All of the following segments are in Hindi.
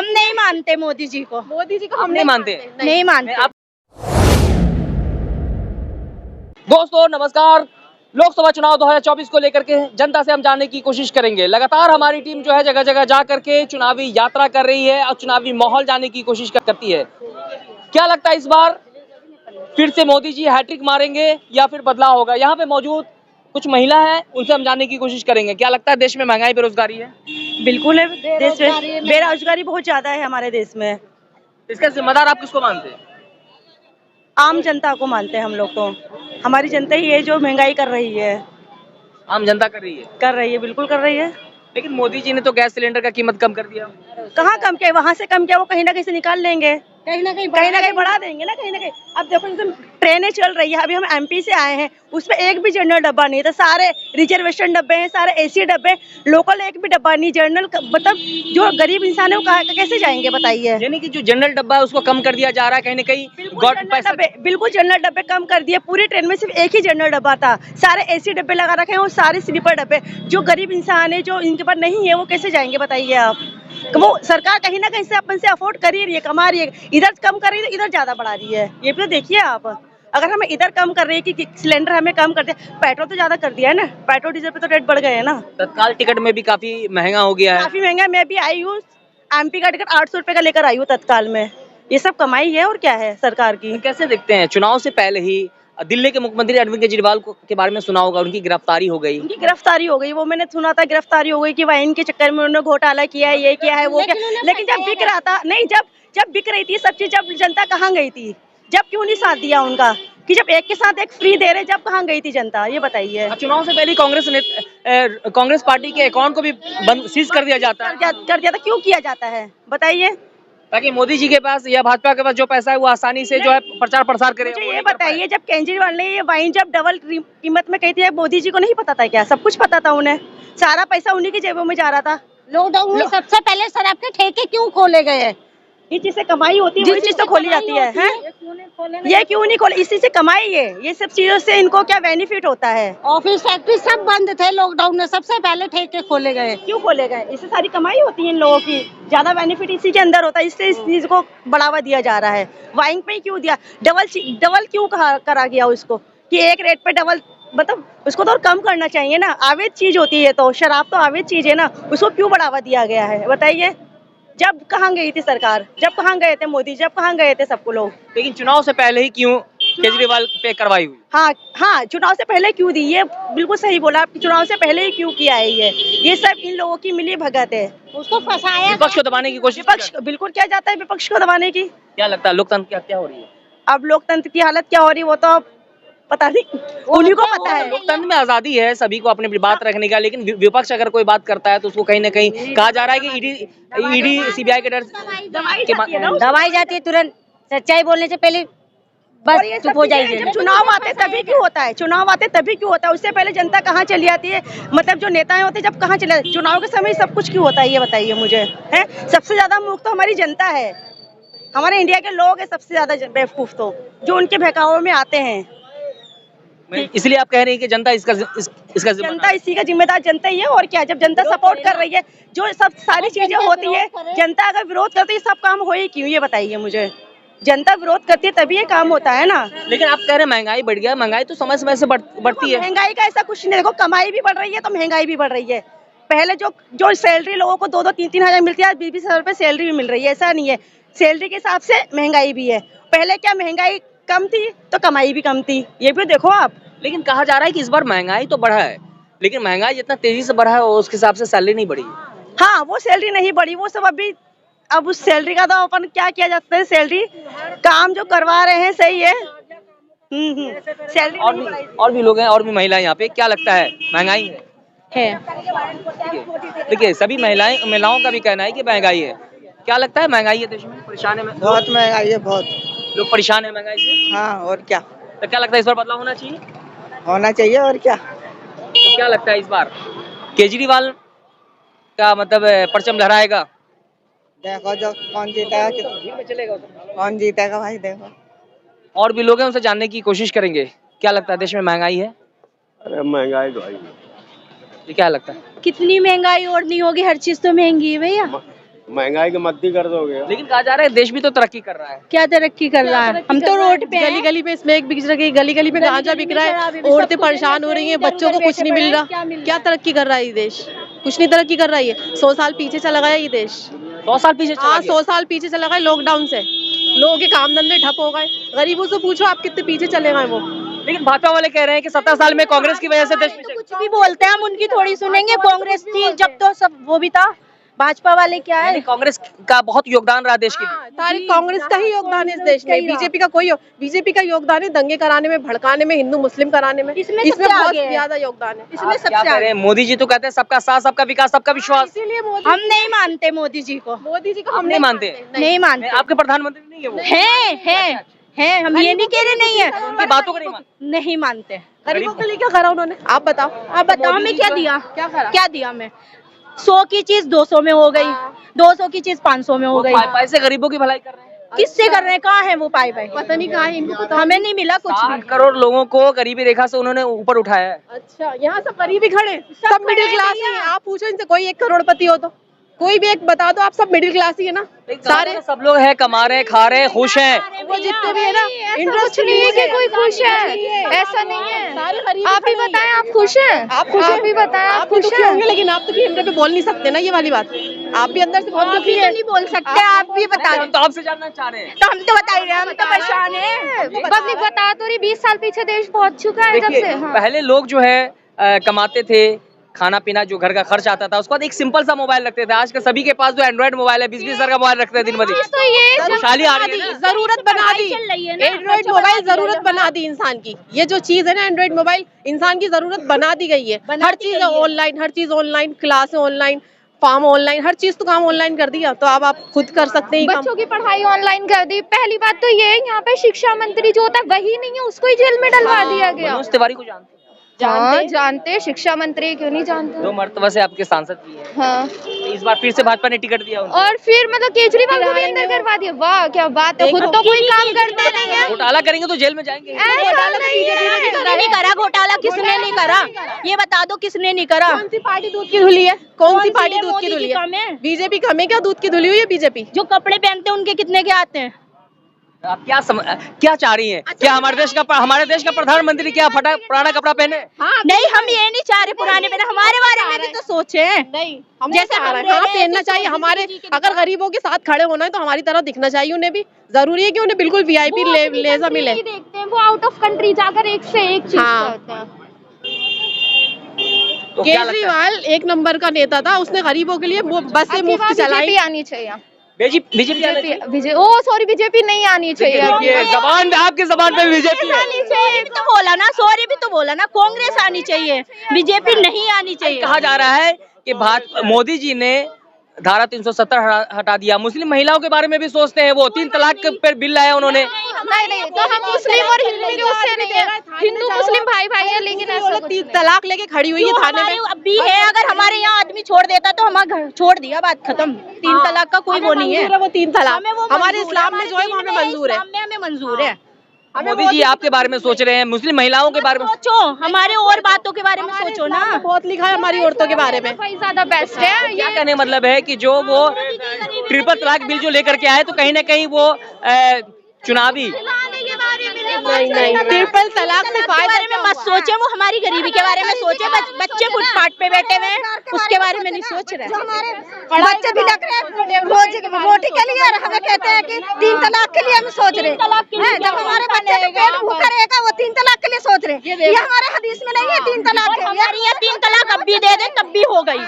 हम नहीं मानते मोदी जी को। मोदी जी को हम नहीं मानते। नहीं मानते। आप दोस्तों नमस्कार। लोकसभा चुनाव 2024 को लेकर के जनता से हम जानने की कोशिश करेंगे। लगातार हमारी टीम जो है जगह जगह जा करके चुनावी यात्रा कर रही है और चुनावी माहौल जानने की कोशिश करती है। क्या लगता है इस बार फिर से मोदी जी हैट्रिक मारेंगे या फिर बदलाव होगा? यहाँ पे मौजूद कुछ महिला है, उनसे हम जानने की कोशिश करेंगे। क्या लगता है देश में महंगाई बेरोजगारी है? बिल्कुल है, देश में बेरोजगारी बहुत ज्यादा है हमारे देश में। इसका जिम्मेदार आप किसको मानते हैं? आम जनता को मानते हैं हम लोग तो। हमारी जनता ही है जो महंगाई कर रही है। आम जनता कर रही है, बिल्कुल कर रही है। लेकिन मोदी जी ने तो गैस सिलेंडर का कीमत कम कर दिया। कहाँ कम किया? वहाँ से कम किया, वो कहीं ना कहीं से निकाल लेंगे, कहीं ना कहीं बढ़ा देंगे ना, कहीं ना कहीं। अब देखो एकदम ट्रेनें चल रही है, अभी हम एमपी से आए हैं, उसमें एक भी जनरल डब्बा नहीं था, सारे रिजर्वेशन डब्बे हैं, सारे एसी डब्बे, लोकल एक भी डब्बा नहीं जनरल। मतलब जो गरीब इंसान है वो कैसे जाएंगे बताइए? यानी कि जो जनरल डब्बा है उसको कम कर दिया जा रहा है कहीं ना कहीं। बिल्कुल जनरल डब्बे कम कर दिए। पूरी ट्रेन में सिर्फ एक ही जनरल डब्बा था, सारे एसी डब्बे लगा रखे हैं और सारे स्लीपर डब्बे। जो गरीब इंसान है, जो इनके पास नहीं है, वो कैसे जाएंगे बताइए आप? वो सरकार कहीं ना कहीं से अपन से अफोर्ड कर ही रही है, कमा रही है। इधर कम कर रही है, इधर ज्यादा बढ़ा रही है। ये भी तो देखिए आप। अगर हमें इधर कम कर रही है कि सिलेंडर हमें कम कर दिया, पेट्रोल तो ज्यादा कर दिया है ना, पेट्रोल डीजल पे तो रेट बढ़ गए हैं ना। तत्काल टिकट में भी काफी महंगा हो गया है। काफी महंगा। मैं भी आई हूँ, एमपी का टिकट 800 रुपए का लेकर आई हूँ तत्काल में। ये सब कमाई है और क्या है सरकार की। कैसे देखते हैं चुनाव से पहले ही दिल्ली के मुख्यमंत्री अरविंद केजरीवाल के बारे में सुना होगा, उनकी गिरफ्तारी हो गई। उनकी गिरफ्तारी हो गई, वो मैंने सुना था, गिरफ्तारी हो गई कि वाइन के चक्कर में उन्होंने घोटाला किया है, ये किया है, वो किया। लेकिन जब बिक रहा था, नहीं, जब बिक रही थी सब चीज, जब जनता कहाँ गई थी? जब क्यों नहीं साथ दिया उनका कि जब एक के साथ एक फ्री दे रहे, जब कहाँ गई थी जनता? ये बताइए। चुनाव से पहले कांग्रेस पार्टी के अकाउंट को भी सीज कर दिया जाता है। कर दिया था, क्यों किया जाता है बताइए? ताकि मोदी जी के पास या भाजपा के पास जो पैसा है वो आसानी से जो है प्रचार प्रसार करे। मुझे ये बताइए, जब केजरीवाल ने ये वाइन जब डबल कीमत में कही थी, मोदी जी को नहीं पता था क्या? सब कुछ पता था उन्हें, सारा पैसा उन्हीं की जेबों में जा रहा था। लॉकडाउन में सबसे पहले शराब के ठेके क्यों खोले गए? ये चीज से कमाई होती है, वही चीज तो खोली जाती है, ये क्यों नहीं खोले? इसी से कमाई है, ये सब चीजों से इनको क्या बेनिफिट होता है? ऑफिस फैक्ट्री सब बंद थे लॉकडाउन में, सबसे पहले ठेके खोले गए। क्यों खोले गए? इससे सारी कमाई होती है इन लोगों की, ज्यादा बेनिफिट इसी के अंदर होता है, इसलिए इस चीज को बढ़ावा दिया जा रहा है। वाइन पे क्यों दिया? डबल क्यों करा गया उसको कि एक रेट पे डबल? मतलब उसको तो और कम करना चाहिए ना, अवैध चीज होती है, तो शराब तो अवैध चीज है ना, उसको क्यों बढ़ावा दिया गया है बताइए? जब कहाँ गई थी सरकार? जब कहाँ गए थे मोदी? जब कहाँ गए थे सबको लोग? लेकिन चुनाव से पहले ही क्यों केजरीवाल पे कार्रवाई हुई? हाँ, चुनाव से पहले क्यों दी? ये बिल्कुल सही बोला आपकी, चुनाव से पहले ही क्यों किया है? ये सब इन लोगों की मिली भगत है। उसको फंसाया, विपक्ष को दबाने की कोशिश। विपक्ष बिल्कुल किया जाता है, विपक्ष को दबाने की। क्या लगता है लोकतंत्र की हत्या हो रही है? अब लोकतंत्र की हालत क्या हो रही है वो तो पता नहीं, उन्हीं को पता है। लोकतंत्र में आजादी है सभी को अपनी बात रखने का, लेकिन विपक्ष अगर कोई बात करता है तो उसको कहीं ना कहीं कहा जा रहा है कि ईडी सीबीआई के डर दबाई जाती है तुरंत। सच्चाई बोलने से पहले बस चुप हो जाइए। जब चुनाव आते तभी क्यों होता है? चुनाव आते तभी क्यों होता है? उससे पहले जनता कहाँ चली आती है? मतलब जो नेताएं होते हैं जब कहाँ चले जाते? चुनाव के समय सब कुछ क्यों होता है ये बताइए मुझे, है? सबसे ज्यादा मूर्ख तो हमारी जनता है, हमारे इंडिया के लोग है सबसे ज्यादा बेवकूफ, तो जो उनके बहकावों में आते हैं। इसलिए आप कह रहे हैं कि जनता इसका जनता इसी का जिम्मेदार जनता ही है और क्या? जब जनता सपोर्ट कर रही है, जो सब सारी चीजें होती है, जनता अगर विरोध करती है सब काम हो ही क्यों ये बताइए मुझे? जनता विरोध करती है तभी ये काम होता है ना। लेकिन आप कह रहे हैं महंगाई बढ़ गया, महंगाई तो समय समय से बढ़ती है। महंगाई का ऐसा कुछ नहीं, देखो कमाई भी बढ़ रही है तो महंगाई भी बढ़ रही है। पहले जो सैलरी लोगों को 2-2, 3-3 हजार मिलती है, 20-20 हजार रुपए सैलरी भी मिल रही है, ऐसा नहीं है। सैलरी के हिसाब से महंगाई भी है। पहले क्या महंगाई कम थी तो कमाई भी कम थी, ये भी देखो आप। लेकिन कहा जा रहा है कि इस बार महंगाई तो बढ़ा है, लेकिन महंगाई जितना तेजी से बढ़ा है उसके हिसाब से सैलरी नहीं बढ़ी। हाँ, वो सैलरी नहीं बढ़ी, वो सब अभी, अब उस सैलरी का तो अपन क्या किया जाता है? सैलरी काम जो करवा रहे हैं सही है। सैलरी और भी लोग हैं, और भी महिलाएं यहाँ पे। क्या लगता है महंगाई है? देखिए सभी महिलाओं का भी कहना है कि महंगाई है। क्या लगता है महंगाई है देश में? परेशान है? बहुत महंगाई है, बहुत लोग परेशान है महंगाई से। हाँ, और क्या? तो क्या लगता है इस बार बदलाव होना चाहिए? होना चाहिए और क्या? तो क्या लगता है इस बार केजरीवाल का मतलब परचम लहराएगा? देखो जो कौन जीतेगा, कौन जीतेगा भाई, देखो। और भी लोग हैं, उनसे जानने की कोशिश करेंगे। क्या लगता है देश में महंगाई है? अरे महंगाई तो है। ये क्या लगता है? कितनी महंगाई और नहीं होगी, हर चीज तो महंगी है भैया। महंगाई की मद्दी कर दोगे। लेकिन कहा जा रहा है देश भी तो तरक्की कर रहा है। क्या तरक्की कर रहा है? हम तो रोड पे गली गली पे स्मैक बिक रही है, गली गली पे गांजा बिक रहा है, औरतें परेशान हो रही हैं, बच्चों को कुछ नहीं मिल रहा। क्या तरक्की कर रहा है ये देश? कुछ नहीं तरक्की कर रहा है ये। 100 साल पीछे चला गया ये देश। 100 साल पीछे चला हाँ, गया। 100 साल पीछे चला गया लॉकडाउन से। लोगों के काम धंधे ठप हो गए। गरीबों से पूछो आप कितने पीछे चले गए वो। लेकिन भाजपा वाले कह रहे हैं कि 17 साल में कांग्रेस की वजह से देश में कुछ भी बोलते हैं, हम उनकी थोड़ी सुनेंगे। कांग्रेस थी जब तो सब वो भी था। भाजपा वाले क्या है? यानी कांग्रेस का बहुत योगदान रहा देश के लिए। हाँ, सारे कांग्रेस का ही योगदान है इस देश में। बीजेपी का योगदान है दंगे कराने में, भड़काने में, हिंदू मुस्लिम कराने में। इसमें इसमें सबसे बहुत आगे है। ज्यादा योगदान है। इसमें आप क्या सबसे कह रहे हैं? मोदी जी तो कहते हैं सबका साथ, सबका विकास, सबका विश्वास। इसीलिए मोदी हम नहीं मानते मोदी जी को, मोदी जी को आप हम नहीं मानते? नहीं मानते। आपके प्रधानमंत्री नहीं है वो? हैं हम ये नहीं कह रहे नहीं है, उनकी बातों को नहीं मानते। नहीं मानते। गरीबों के लिए क्या करा उन्होंने? आप बताओ। आप बताओ हमें क्या दिया? क्या करा? क्या दिया हमें? 100 की चीज 200 में हो गई, 200 की चीज 500 में हो गई। पैसे गरीबों की भलाई कर रहे हैं। किससे कर रहे हैं? कहाँ है वो पाई भाई? पता नहीं कहाँ है इनको पता। हमें नहीं मिला कुछ 60 भी। करोड़ लोगों को गरीबी रेखा से उन्होंने ऊपर उठाया है। अच्छा, यहाँ सब गरीब ही खड़े, सब मिडिल क्लास ही हैं। आप पूछो इनसे कोई 1 करोड़पति हो तो, कोई भी एक बता दो। आप सब मिडिल क्लास ही है ना सारे। सब लोग हैं, कमा रहे हैं, खा रहे हैं, खुश हैं। वो जितने भी है ना, इंटरेस्ट नहीं है कि कोई खुश है, ऐसा नहीं है। सारे गरीब आप ही बताएं आप खुश हैं? आप खुश आप ही बताएं आप खुश दुखी हैं? होंगे, लेकिन आप तो कैमरे पे बोल नहीं सकते ना ये वाली बात। आप भी अंदर से बहुत दुखी है। नहीं बोल सकते, आप भी बता हम दो। तो आपसे जानना चाह रहे हैं। तो हम तो बता ही रहे हैं, हम तो परेशान हैं। पब्लिक बता तो रही 20 साल पीछे देश पहुंच चुका है जब देखिए, से। हाँ। पहले लोग जो है कमाते थे, खाना पीना जो घर का खर्च आता था, उसके बाद एक सिंपल सा मोबाइल रखते थे। आजकल सभी के पास जो एंड्रॉइड मोबाइल है, 20-20 हजार का मोबाइल रखते हैं दिन भर। तो ये खुशहाली आ रही है ना? जरूरत बना दी एंड्रॉइड मोबाइल, जरूरत बना दी इंसान की। ये जो चीज है ना एंड्रॉइड मोबाइल, इंसान की जरूरत बना दी गई है। हर चीज ऑनलाइन, हर चीज online, class online, form online, हर चीज तो काम ऑनलाइन कर दिया। तो अब आप खुद कर सकते हैं बच्चों की पढ़ाई ऑनलाइन कर दी। पहली बात तो ये है, यहाँ पे शिक्षा मंत्री जो होता है वही नहीं है, उसको ही जेल में डलवा दिया गया। मनोज तिवारी को जानते हैं? हाँ, जानते शिक्षा मंत्री, क्यों नहीं जानते? 2 मर्तबा से आपके सांसद भी है। हाँ। इस बार फिर से भाजपा ने टिकट दिया उनको। और फिर मतलब केजरीवाल को भी अंदर करवा दिया। वाह क्या बात है, खुद तो कोई काम करते नहीं है। घोटाला करेंगे तो जेल में जाएंगे। ऐसा नहीं है। किसने नहीं करा घोटाला? किसने नहीं करा? ये बता दो किसने नहीं करा? कौन सी पार्टी दूध की धुली है? कौन सी पार्टी दूध की धुली कम है? है। बीजेपी कम है क्या? दूध की धुली हुई है बीजेपी। जो कपड़े पहनते हैं उनके कितने के आते हैं? आप क्या चाह रही हैं? क्या हमारे देश का प्रधानमंत्री क्या फटा पुराना कपड़ा पहने? नहीं, हम ये नहीं चाह रहे पुराने पहने, हमारे बारे में भी तो सोचे। नहीं, हम जैसे जैसे हम हाँ रह रहे हैं, पहनना तो चाहिए। मोदी हमारे जी के अगर गरीबों के साथ खड़े होना है तो हमारी तरह दिखना चाहिए उन्हें भी। जरूरी है कि उन्हें बिल्कुल वीआईपी लेजा मिले। देखते हैं वो आउट ऑफ कंट्री जाकर एक से एक चीज हाँ। करते हैं। तो क्या लगता है? केजरीवाल 1 नंबर का नेता था, उसने गरीबों के लिए वो बस से अगली मुफ्त बार चलाई। बीजेपी आनी चाहिए। बीजेपी बीजेपी नहीं आनी चाहिए। देखिए, जबान पे आपकी जबान पे बीजेपी है। सॉरी भी तो बोला ना, सॉरी भी तो बोला ना। कांग्रेस आनी चाहिए, बीजेपी नहीं आनी चाहिए। कहा जा रहा है कि भाजपा मोदी जी ने धारा 370 हटा दिया। मुस्लिम महिलाओं के बारे में भी सोचते हैं वो। 3 तलाक पर बिल लाया उन्होंने। नहीं तो हम मुस्लिम और हिंदू के उससे नहीं है। हिंदू मुस्लिम भाई भाई है, लेकिन ऐसा कुछ 3 तलाक लेके खड़ी हुई है थाने में। अब भी है, अगर हमारे यहाँ आदमी छोड़ देता तो हमारा घर छोड़ दिया, बात खत्म। 3 तलाक का कोई वो नहीं है। वो 3 तलाक हमें वो हमारे मंजूर इस्लाम में जो है वो हमें मंजूर है। इस्लाम में हमें मंजूर है। मोदी जी आपके बारे में सोच रहे हैं, मुस्लिम महिलाओं के बारे में सोचो, हमारे और बातों के बारे में सोचो ना। बहुत लिखा है हमारी औरतों के बारे में। भाई ज्यादा बेस्ट है। क्या कहने का मतलब है कि जो वो ट्रिपल तलाक बिल जो लेकर के आए, तो कहीं ना कहीं वो चुनावी नहीं, ट्रिपल तलाक से के बारे में मत सोचे, वो हमारी गरीबी के बारे में सोचे। बच्चे फुटपाथ पे बैठे हुए हैं, उसके बारे में नहीं सोच रहे। बच्चे भी लग रहे हैं रोटी के लिए, और हमें कहते हैं कि 3 तलाक के लिए हम सोच रहे हैं। जब हमारे बच्चे का पेट भूखा रहेगा वो 3 तलाक के लिए सोच रहे हैं। ये हमारे हदीस में नहीं है 3 तलाक के। हमारे यहाँ 3 तलाक अब भी दे दे तब भी हो गई।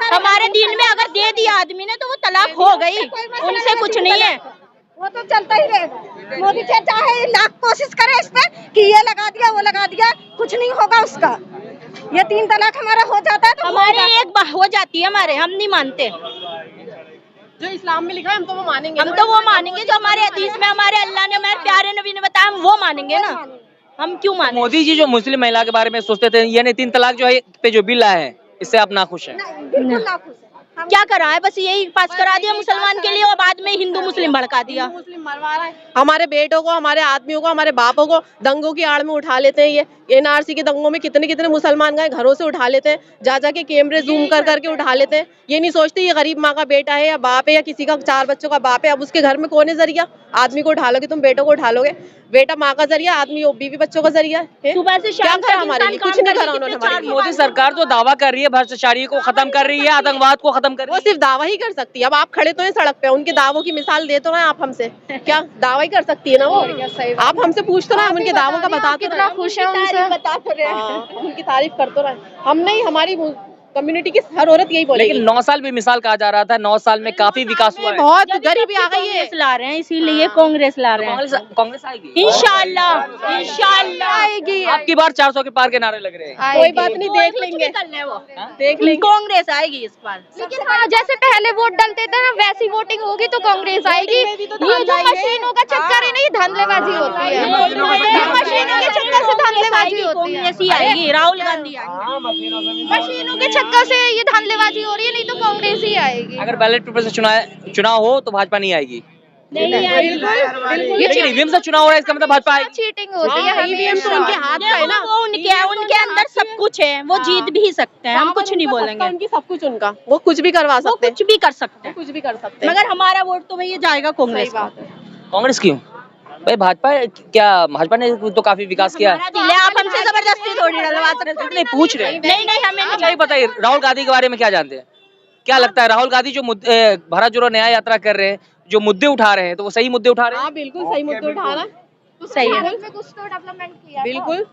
हमारे दीन में अगर दे दिया आदमी ने तो वो तलाक हो गई, उनसे कुछ नहीं है। वो तो चलता ही रहेगा। मोदी चाहे लाख कोशिश करे इस पे कि ये लगा दिया वो लगा दिया, कुछ नहीं होगा उसका। ये 3 तलाक हमारा हो जाता है तो हमारे एक बार हो जाती है, हमारे हम नहीं मानते। जो इस्लाम में लिखा है हम तो वो मानेंगे। हम तो वो मानेंगे जो हमारे हदीस में हमारे अल्लाह ने, हमारे प्यारे नबी ने बताया, हम वो मानेंगे ना। हम क्यों माने? मोदी जी जो मुस्लिम महिला के बारे में सोचते थे, यानी 3 तलाक जो है पे जो बिल आए हैं, इससे आप नाखुश हैं? बिल्कुल नाखुश है। क्या करा है? बस यही पास करा दिया मुसलमान के लिए, और बाद में हिंदू मुस्लिम भड़का दिया। मुस्लिम मरवा रहा है हमारे बेटों को, हमारे आदमियों को, हमारे बापों को दंगों की आड़ में उठा लेते हैं। ये एनआरसी के दंगों में कितने कितने मुसलमान गए, घरों से उठा लेते हैं, जा के कैमरे जूम कर करके उठा लेते हैं। ये नहीं सोचते ये गरीब माँ का बेटा है या बाप है या किसी का 4 बच्चों का बाप है। अब उसके घर में कौन है जरिया? आदमी को उठा लोगे तुम, बेटों को उठा लोगे। बेटा माँ का जरिया, आदमी बीवी बच्चों का जरिया है। सुबह से क्या शाम करा तक हमारे लिए? कुछ नहीं करा उन्होंने हमारे लिए। मोदी सरकार जो दावा कर रही है भ्रष्टाचारी को खत्म कर रही है, आतंकवाद को खत्म कर वो रही सिर्फ दावा ही कर सकती है। अब आप खड़े तो हैं सड़क पे, उनके दावों की मिसाल दे तो ना आप हमसे, क्या दावा ही कर सकती है ना वो? आप हमसे पूछ तो ना, हम उनके दावों का बताते कितना खुश है उनसे। उनकी तारीफ कर तो रहे हम नहीं, हमारी कम्युनिटी की हर औरत यही बोलेगी। लेकिन 9 साल भी मिसाल कहा जा रहा था, 9 साल में काफी विकास हुआ है। बहुत गरीबी आ गई है। ला रहे हैं, इसीलिए कांग्रेस ला रहे हैं। कांग्रेस आएगी इंशाल्लाह इंशाल्लाह आएगी। आपकी बार 400 के पार के नारे लग रहे हैं। कोई बात नहीं, देख लेंगे, देख लेंगे। कांग्रेस आएगी इस बार। लेकिन हाँ, जैसे पहले वोट डलते थे ना, वैसी वोटिंग होगी तो कांग्रेस आएगी। ये जो मशीनों का चक्कर है ना, ये धांधलेबाजी होती है। मशीनों के चक्कर से धांधलेबाजी होती है। कांग्रेस ही आएगी, राहुल गांधी आएंगे। मशीनों के चक्कर से ये धांधलेबाजी हो रही है, नहीं तो कांग्रेस ही आएगी। अगर बैलेट पेपर से चुनाव हो तो भाजपा नहीं आएगी। ये ईवीएम से चुनाव हो रहा है, इसका मतलब भाजपा आएगी। चीटिंग होती है। ईवीएम तो उनके हाथ का है ना, वो उनके अंदर सब कुछ है, वो जीत भी सकते हैं, हम कुछ नहीं बोलेंगे। उनकी सब कुछ उनका, वो कुछ भी करवा वो सकते हैं, कुछ भी कर सकते हैं, कुछ भी कर सकते हैं। मगर हमारा वोट तो भैया जाएगा कांग्रेस का। कांग्रेस क्यों भाई? भाजपा क्या, भाजपा ने तो काफी विकास किया है। आप हमसे जबरदस्ती थोड़ी डलवा सकते हैं। नहीं पूछ रहे। नहीं हमें अच्छा ये बताइए, राहुल गांधी के बारे में क्या जानते हैं? क्या लगता है राहुल गांधी जो भारत जोड़ो न्याय यात्रा कर रहे हैं, जो मुद्दे उठा रहे हैं, तो वो सही मुद्दे उठा रहे हैं? हाँ बिल्कुल सही मुद्दे उठा रहा है, सही है। भारत में कुछ तो डेवलपमेंट किया था। बिल्कुल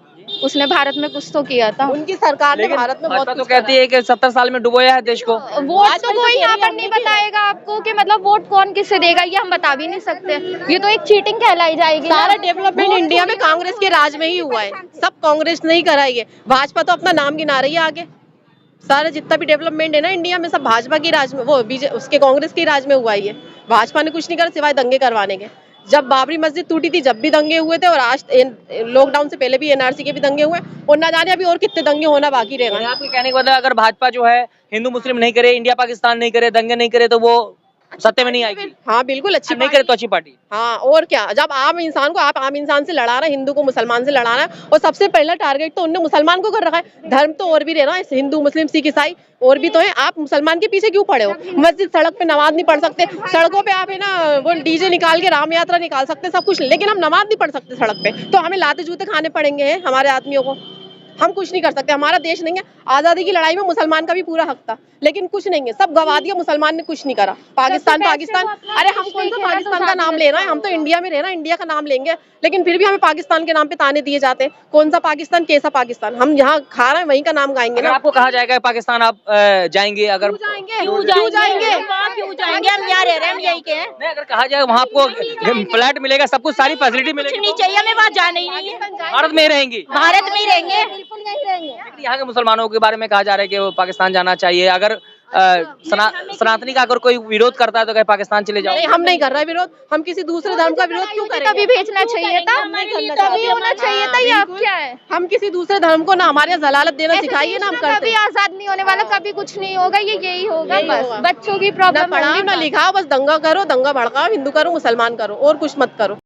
उसने भारत में कुछ तो किया था। उनकी सरकार ने लेकिन भारत में बहुत भाजपा तो कुछ कहती है कि 70 साल में डुबोया है देश को। वोट तो कोई यहाँ पर नहीं बताएगा आपको कि मतलब वोट कौन किसे देगा, ये हम बता भी नहीं सकते। ये तो एक चीटिंग कहलाई जाएगी ना। सारा डेवलपमेंट इंडिया में कांग्रेस के राज में ही हुआ है, सब कांग्रेस नहीं करा है। भाजपा तो अपना नाम गिना रही है आगे। सारा जितना भी डेवलपमेंट है ना इंडिया में, सब भाजपा की राज में, वो उसके कांग्रेस के राज में हुआ है। भाजपा ने कुछ नहीं करा सिवाय दंगे करवाने के। जब बाबरी मस्जिद टूटी थी, जब भी दंगे हुए थे, और आज लॉकडाउन से पहले भी एनआरसी के भी दंगे हुए, और ना जाने अभी और कितने दंगे होना बाकी रहेगा। आपके कहने का मतलब अगर भाजपा जो है हिंदू मुस्लिम नहीं करे, इंडिया पाकिस्तान नहीं करे, दंगे नहीं करे, तो वो सत्य में नहीं आएगी। हाँ बिल्कुल, अच्छी नहीं करे तो अच्छी पार्टी। हाँ और क्या, जब आम इंसान को, आप आम इंसान से लड़ा रहे हैं, हिंदू को मुसलमान से लड़ा रहे हैं, और सबसे पहला टारगेट तो उनने मुसलमान को कर रखा है। धर्म तो और भी रहना है, हिंदू मुस्लिम सिख ईसाई और भी तो है। आप मुसलमान के पीछे क्यों पड़े हो? मस्जिद सड़क पे नमाज नहीं पढ़ सकते, सड़कों पे आप है ना वो डीजे निकाल के राम यात्रा निकाल सकते सब कुछ, लेकिन हम नमाज नहीं पढ़ सकते सड़क पे, तो हमें लाते जूते खाने पड़ेंगे हमारे आदमियों को। हम कुछ नहीं कर सकते, हमारा देश नहीं है। आजादी की लड़ाई में मुसलमान का भी पूरा हक था, लेकिन कुछ नहीं है, सब गवा दिया, मुसलमान ने कुछ नहीं करा। पाकिस्तान अरे हम कौन सा पाकिस्तान का नाम ले रहे हैं? हम तो इंडिया में रहना, इंडिया का नाम लेंगे, लेकिन फिर भी हमें पाकिस्तान के नाम पे ताने दिए जाते हैं। कौन सा पाकिस्तान, कैसा पाकिस्तान? हम यहाँ खा रहे हैं, वहीं का नाम गाएंगे अगर ना। आपको कहा जाएगा पाकिस्तान आप जाएंगे, अगर क्यों जाएंगे? क्यों जाएंगे? हम यहाँ रह रहे हैं, हम यही के हैं। नहीं, अगर कहा जाए वहाँ आपको फ्लैट मिलेगा, सब कुछ सारी फैसिलिटी कुछ मिलेगी, नहीं चाहिए हमें, वहाँ जाना ही नहीं है। भारत में ही रहेंगी। भारत में ही रहेंगे। लेकिन यहाँ के मुसलमानों के बारे में कहा जा रहा है कि वो पाकिस्तान जाना चाहिए। अगर सनातनी का अगर कोई विरोध करता है तो कहे पाकिस्तान चले जाओ। नहीं, हम नहीं कर रहे विरोध, हम किसी दूसरे धर्म का विरोध क्यों करेंगे? तभी भेजना चाहिए था, तभी होना चाहिए था। ये अब क्या है? हम किसी दूसरे धर्म को ना हमारे यहाँ जलालत देना सिखाइए ना, हम करते कभी आजाद नहीं होने वाला, कभी कुछ नहीं होगा। ये यही होगा बस। बच्चों की ना प्रॉब्लम पढ़ाओ ना लिखाओ, बस दंगा करो, दंगा भड़काओ, हिंदू करो मुसलमान करो, और कुछ मत करो।